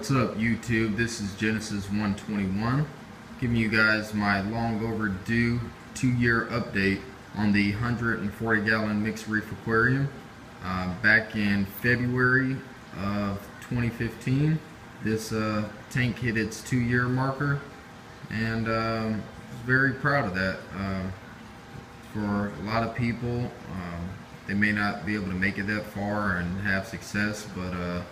What's up, YouTube? This is Genesis 121, giving you guys my long overdue 2-year update on the 140-gallon mixed reef aquarium. Back in February of 2015, this tank hit its 2-year marker, and I was very proud of that. For a lot of people, they may not be able to make it that far and have success, but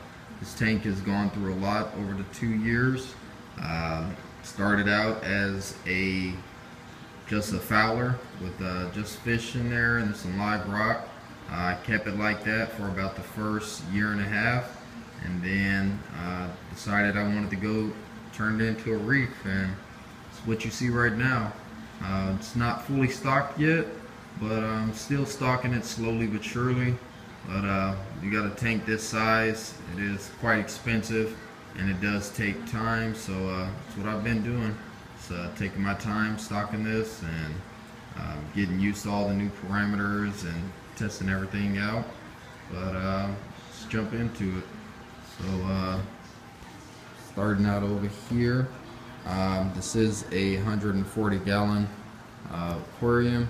this tank has gone through a lot over the 2 years. Started out as just a fowler with just fish in there and some live rock. I kept it like that for about the first 1.5 years, and then decided I wanted to go turn it into a reef, and it's what you see right now. It's not fully stocked yet, but I'm still stocking it slowly but surely. But you got a tank this size, it is quite expensive and it does take time, so that's what I've been doing. It's taking my time stocking this and getting used to all the new parameters and testing everything out. But let's jump into it. So starting out over here, this is a 140-gallon aquarium.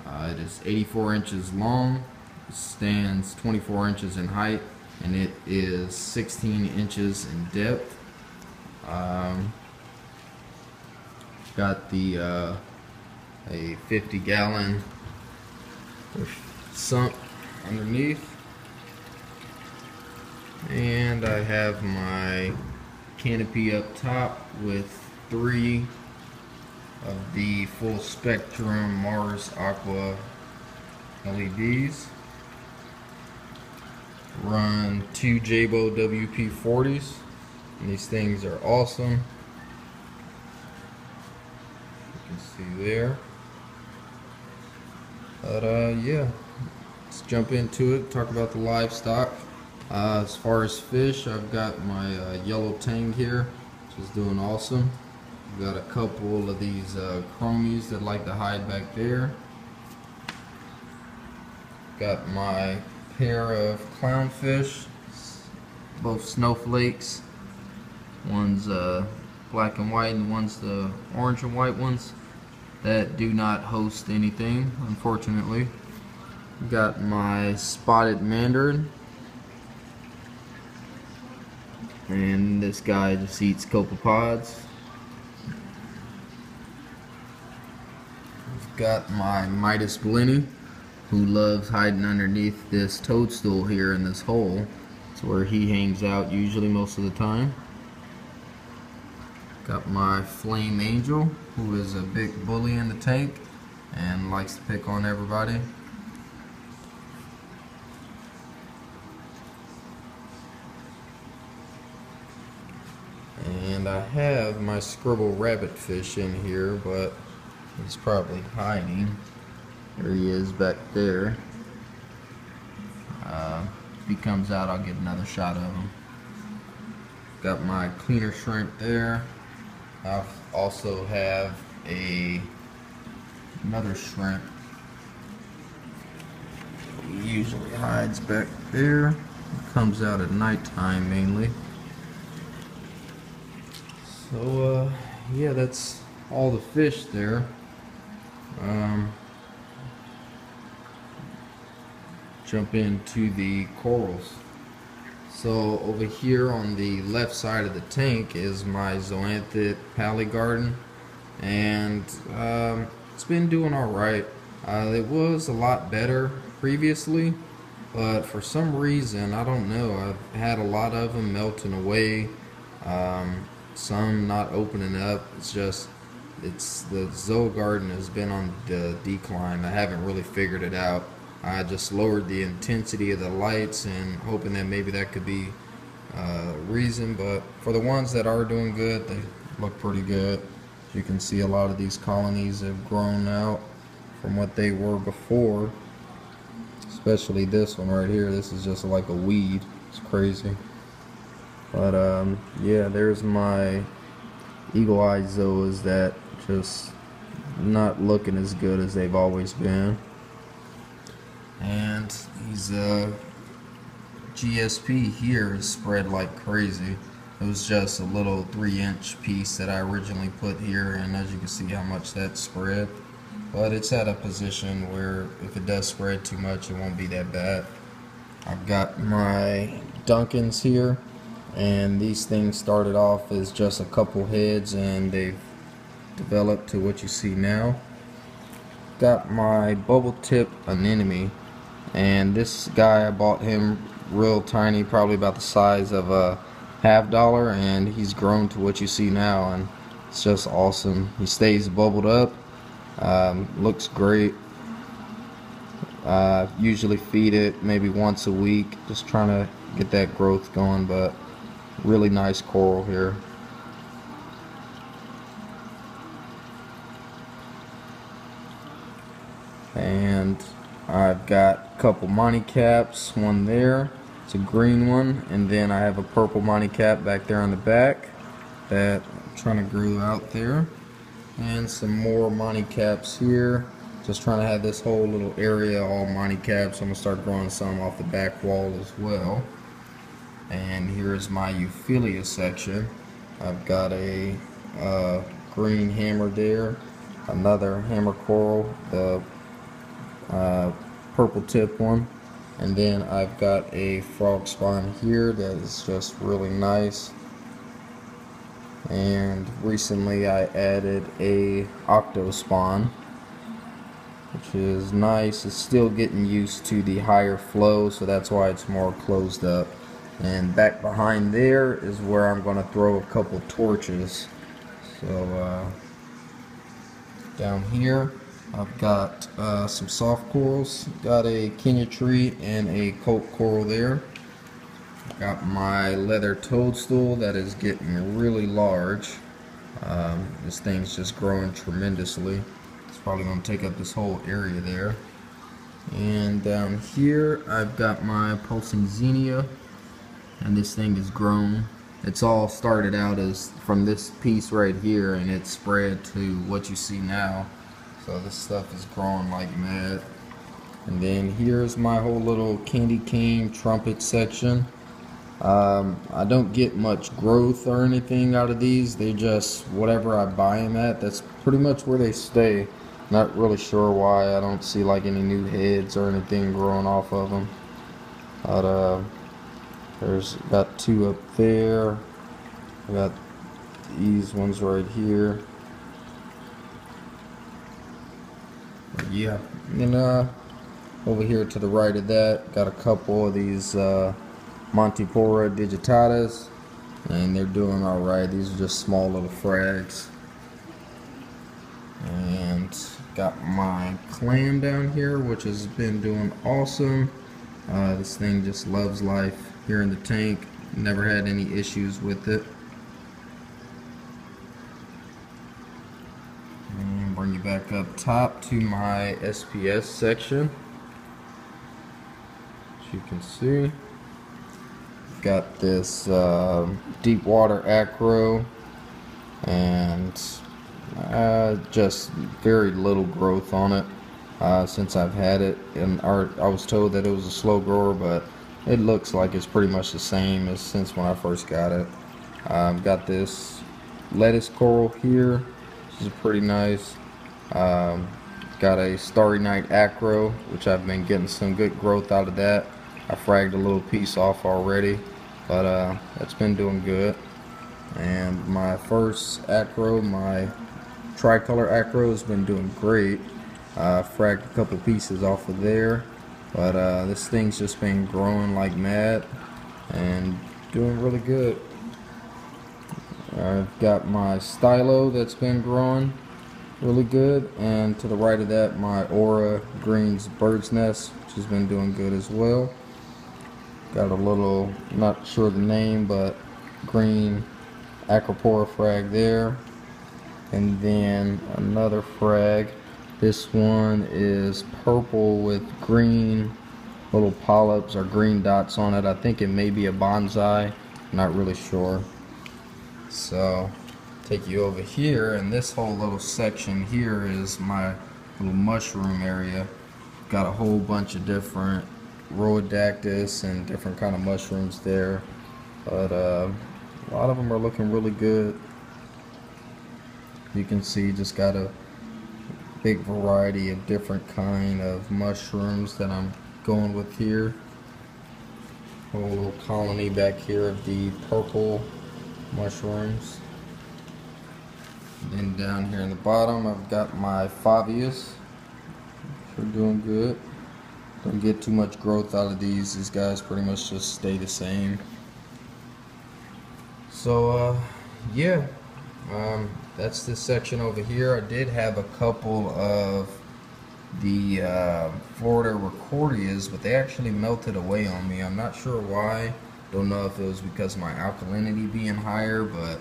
It is 84 inches long. Stands 24 inches in height, and it is 16 inches in depth. Got the a 50-gallon sump underneath, and I have my canopy up top with 3 of the full spectrum Mars Aqua LEDs. Run 2 Jabo WP-40s, and these things are awesome. You can see there. But yeah, let's jump into it, talk about the livestock. As far as fish, I've got my yellow tang here, which is doing awesome. I've got a couple of these chromies that like to hide back there. Got my pair of clownfish, both snowflakes. One's black and white and one's the orange and white ones that do not host anything, unfortunately. Got my spotted mandarin, and this guy just eats copepods. I've got my Midas blenny, who loves hiding underneath this toadstool here in this hole. It's where he hangs out usually most of the time. Got my flame angel, who is a big bully in the tank and likes to pick on everybody. And I have my scribble rabbit fish in here, but he's probably hiding. There he is back there. If he comes out, I'll get another shot of him. Got my cleaner shrimp there. I also have another shrimp. He usually hides back there. Comes out at nighttime mainly. So yeah, that's all the fish there. Jump into the corals. So over here on the left side of the tank is my zoanthid paligarden, and it's been doing alright. It was a lot better previously, but for some reason, I don't know, I've had a lot of them melting away, some not opening up. It's the Zogarden has been on the decline. I haven't really figured it out. I just lowered the intensity of the lights and hoping that maybe that could be a reason, but for the ones that are doing good, they look pretty good. You can see a lot of these colonies have grown out from what they were before, especially this one right here. This is just like a weed. It's crazy. But yeah, there's my eagle eye zoas that just not looking as good as they've always been. And these GSP here is spread like crazy. It was just a little 3-inch piece that I originally put here, and as you can see how much that spread. But it's at a position where if it does spread too much, it won't be that bad. I've got my Duncans here, and these things started off as just a couple heads and they've developed to what you see now. Got my bubble tip anemone, and this guy, I bought him real tiny, probably about the size of a $50, and he's grown to what you see now, and it's just awesome. He stays bubbled up, looks great. Usually feed it maybe once a week, just trying to get that growth going, but really nice coral here. And I've got a couple Monty caps, one there, it's a green one, and then I have a purple Monty cap back there on the back that I'm trying to grow out there, and some more Monty caps here. Just trying to have this whole little area all Monty caps. I'm going to start growing some off the back wall as well. And here's my Euphyllia section. I've got a green hammer there, another hammer coral, the purple tip one, and then I've got a frog spawn here that is just really nice. And recently I added a octo spawn, which is nice. It's still getting used to the higher flow, so that's why it's more closed up. And back behind there is where I'm going to throw a couple torches. So down here I've got some soft corals, got a Kenya tree and a coat coral there. Got my leather toadstool that is getting really large. This thing's just growing tremendously. It's probably going to take up this whole area there. And down here I've got my pulsing xenia, and this thing is grown. It's all started out as from this piece right here, and it spread to what you see now. So this stuff is growing like mad. And then here's my whole little candy cane trumpet section. I don't get much growth or anything out of these. They just, whatever I buy them at, that's pretty much where they stay. Not really sure why. I don't see like any new heads or anything growing off of them. But there's got two up there. I got these ones right here. But yeah, and over here to the right of that, got a couple of these Montipora digitatas, and they're doing alright. These are just small little frags. And got my clam down here, which has been doing awesome. This thing just loves life here in the tank. Never had any issues with it. And bring you back up top to my SPS section. As you can see, got this deep water acro, and just very little growth on it since I've had it. And I was told that it was a slow grower, but it looks like it's pretty much the same as since when I first got it. Got this lettuce coral here, which is pretty nice. Got a Starry Night acro, which I've been getting some good growth out of that. I fragged a little piece off already, but that's been doing good. And my first acro, my tricolor acro, has been doing great. Fragged a couple pieces off of there, but this thing's just been growing like mad and doing really good. I've got my stylo that's been growing really good, and to the right of that my Aura Greens bird's nest, which has been doing good as well. Got a little, not sure the name, but green Acropora frag there, and then another frag. This one is purple with green little polyps or green dots on it. I think it may be a bonsai, not really sure. So take you over here, and this whole little section here is my little mushroom area. Got a whole bunch of different Rhodactis and different kind of mushrooms there, but A lot of them are looking really good. You can see just got a big variety of different kind of mushrooms that I'm going with here. A little colony back here of the purple mushrooms. And then down here in the bottom I've got my Fabius. They're doing good. Don't get too much growth out of these. These guys pretty much just stay the same. So yeah, that's this section over here. I did have a couple of the Florida Recordias, but they actually melted away on me. I'm not sure why. Don't know if it was because of my alkalinity being higher, but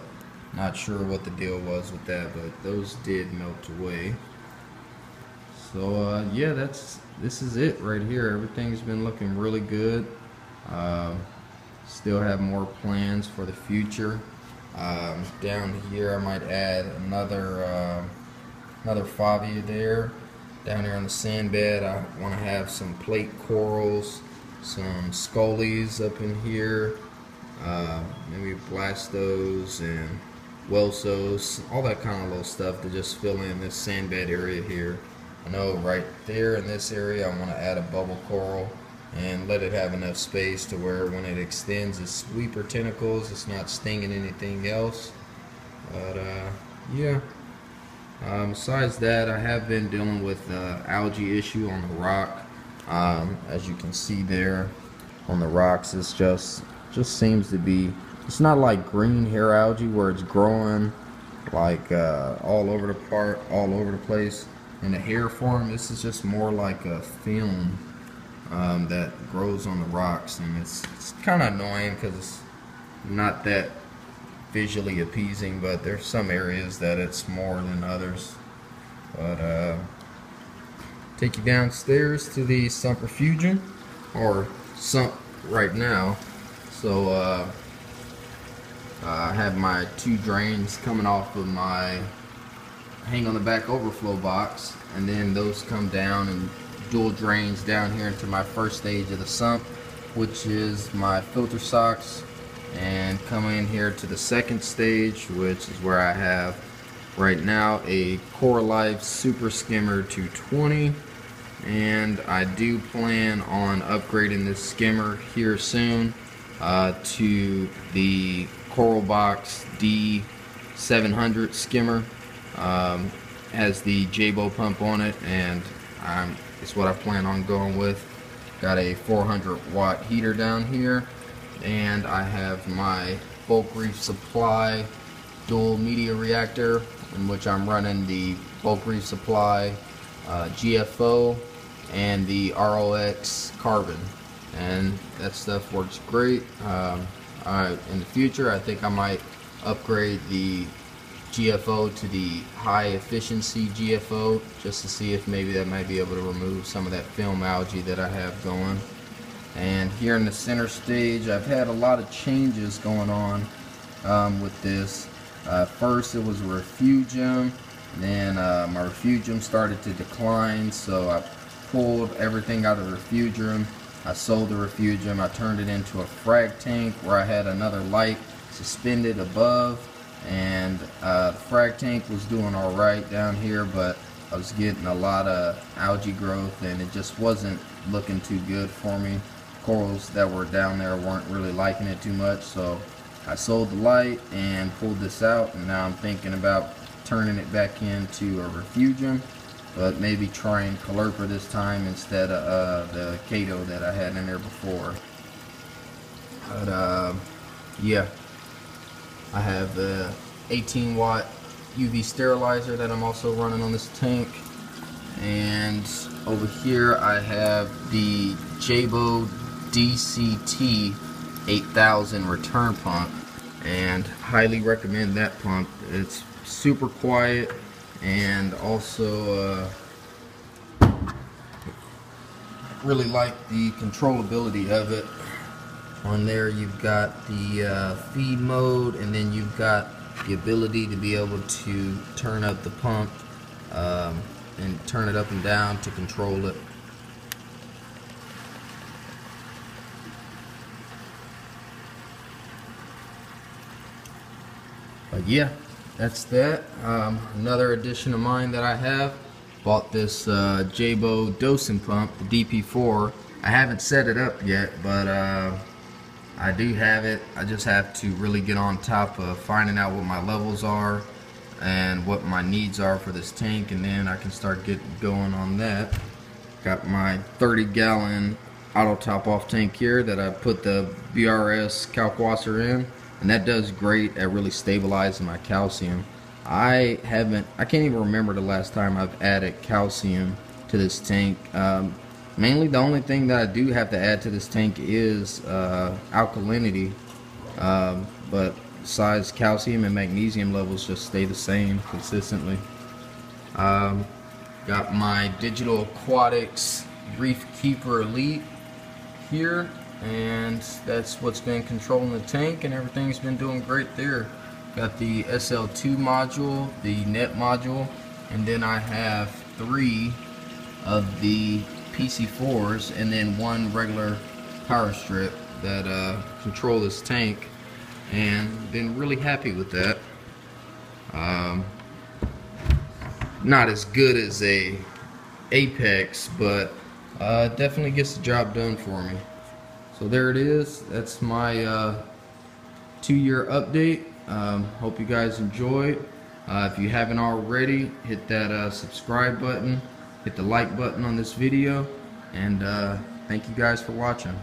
not sure what the deal was with that, but those did melt away. So yeah, this is it right here. Everything's been looking really good. Still have more plans for the future. Down here I might add another Fabia there. Down here on the sand bed I want to have some plate corals, some scullies up in here, maybe blastos and welsos, all that kind of little stuff to just fill in this sand bed area here. I know right there in this area I want to add a bubble coral and let it have enough space to where when it extends its sweeper tentacles it's not stinging anything else. But yeah, besides that, I have been dealing with algae issue on the rock. As you can see there on the rocks, it's just seems to be, it's not like green hair algae where it's growing like all over the place in a hair form. This is just more like a film that grows on the rocks, and it's kind of annoying because it's not that visually appeasing, but there's some areas that it's more than others. But take you downstairs to the sump refugium, or sump right now. So I have my two drains coming off of my hang on the back overflow box, and then those come down and dual drains down here into my first stage of the sump, which is my filter socks, and come in here to the second stage, which is where I have right now a Coral Life Super Skimmer 220, and I do plan on upgrading this skimmer here soon to the Coral Box D700 skimmer. Has the J-Bow pump on it, and it's what I plan on going with. Got a 400 watt heater down here, and I have my Bulk Reef Supply dual media reactor, in which I'm running the Bulk Reef Supply GFO and the ROX carbon, and that stuff works great. In the future I think I might upgrade the GFO to the high efficiency GFO, just to see if maybe that might be able to remove some of that film algae that I have going. And here in the center stage I've had a lot of changes going on with this. First it was a refugium, then my refugium started to decline, so I pulled everything out of the refugium. I sold the refugium, I turned it into a frag tank where I had another light suspended above, and the frag tank was doing alright down here, but I was getting a lot of algae growth and it just wasn't looking too good for me. Corals that were down there weren't really liking it too much, so I sold the light and pulled this out, and now I'm thinking about turning it back into a refugium, but maybe trying Caulerpa this time instead of the Cato that I had in there before. But yeah, I have the 18 watt UV sterilizer that I'm also running on this tank, and over here I have the J-Bow DCT 8000 return pump, and highly recommend that pump. It's super quiet, and also really like the controllability of it. On there you've got the feed mode, and then you've got the ability to be able to turn up the pump and turn it up and down to control it. yeah, that's that. Another addition of mine that I have, bought this Jabo dosing pump, the DP4. I haven't set it up yet, but I do have it. I just have to really get on top of finding out what my levels are and what my needs are for this tank, and then I can start getting going on that. Got my 30-gallon auto top off tank here that I put the BRS Kalkwasser in, and that does great at really stabilizing my calcium. I can't even remember the last time I've added calcium to this tank. Mainly the only thing that I do have to add to this tank is alkalinity, but besides, calcium and magnesium levels just stay the same consistently. Got my Digital Aquatics Reef Keeper Elite here, and that's what's been controlling the tank, and everything's been doing great there. Got the SL2 module, the net module, and then I have 3 of the PC4s and then 1 regular power strip that control this tank, and been really happy with that. Not as good as a Apex, but definitely gets the job done for me. So there it is. That's my 2-year update. Hope you guys enjoyed. If you haven't already, hit that subscribe button, hit the like button on this video, and thank you guys for watching.